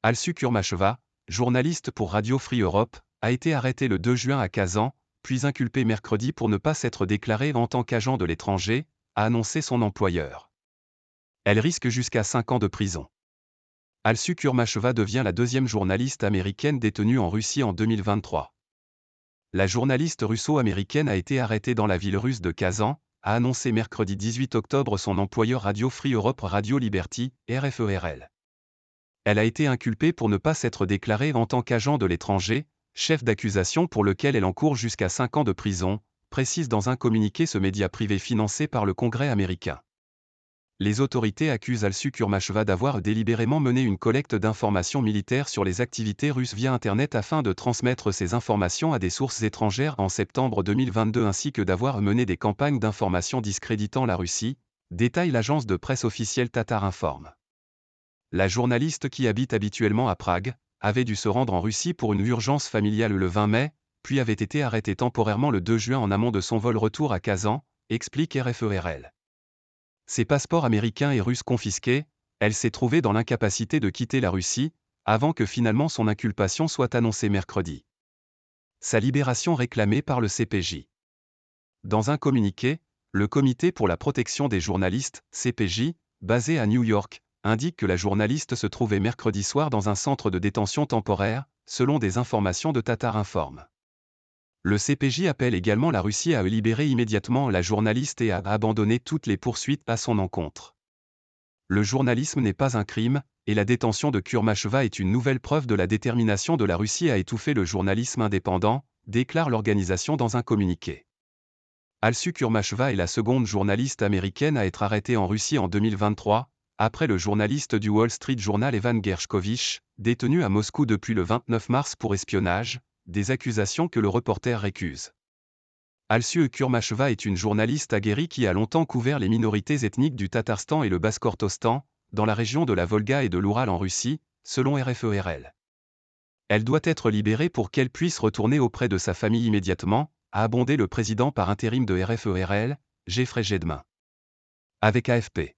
Alsu Kurmacheva, journaliste pour Radio Free Europe, a été arrêtée le 2 juin à Kazan, puis inculpée mercredi pour ne pas s'être déclarée en tant qu'agent de l'étranger, a annoncé son employeur. Elle risque jusqu'à 5 ans de prison. Alsu Kurmacheva devient la deuxième journaliste américaine détenue en Russie en 2023. La journaliste russo-américaine a été arrêtée dans la ville russe de Kazan, a annoncé mercredi 18 octobre son employeur Radio Free Europe Radio Liberty, RFERL. Elle a été inculpée pour ne pas s'être déclarée en tant qu'agent de l'étranger, chef d'accusation pour lequel elle encourt jusqu'à 5 ans de prison, précise dans un communiqué ce média privé financé par le Congrès américain. Les autorités accusent Alsu Kurmacheva d'avoir délibérément mené une collecte d'informations militaires sur les activités russes via Internet afin de transmettre ces informations à des sources étrangères en septembre 2022 ainsi que d'avoir mené des campagnes d'information discréditant la Russie, détaille l'agence de presse officielle Tatar Inform. La journaliste qui habite habituellement à Prague, avait dû se rendre en Russie pour une urgence familiale le 20 mai, puis avait été arrêtée temporairement le 2 juin en amont de son vol retour à Kazan, explique RFERL. Ses passeports américains et russes confisqués, elle s'est trouvée dans l'incapacité de quitter la Russie, avant que finalement son inculpation soit annoncée mercredi. Sa libération réclamée par le CPJ. Dans un communiqué, le Comité pour la protection des journalistes, CPJ, basé à New York, indique que la journaliste se trouvait mercredi soir dans un centre de détention temporaire, selon des informations de Tatar Inform. Le CPJ appelle également la Russie à libérer immédiatement la journaliste et à abandonner toutes les poursuites à son encontre. Le journalisme n'est pas un crime, et la détention de Kurmacheva est une nouvelle preuve de la détermination de la Russie à étouffer le journalisme indépendant, déclare l'organisation dans un communiqué. Alsu Kurmacheva est la seconde journaliste américaine à être arrêtée en Russie en 2023, après le journaliste du Wall Street Journal Evan Gershkovich, détenu à Moscou depuis le 29 mars pour espionnage, des accusations que le reporter récuse. Alsu Kurmacheva est une journaliste aguerrie qui a longtemps couvert les minorités ethniques du Tatarstan et le Basse-Kortostan, dans la région de la Volga et de l'Oural en Russie, selon RFERL. Elle doit être libérée pour qu'elle puisse retourner auprès de sa famille immédiatement, a abondé le président par intérim de RFERL, Jeffrey Gedmin. Avec AFP.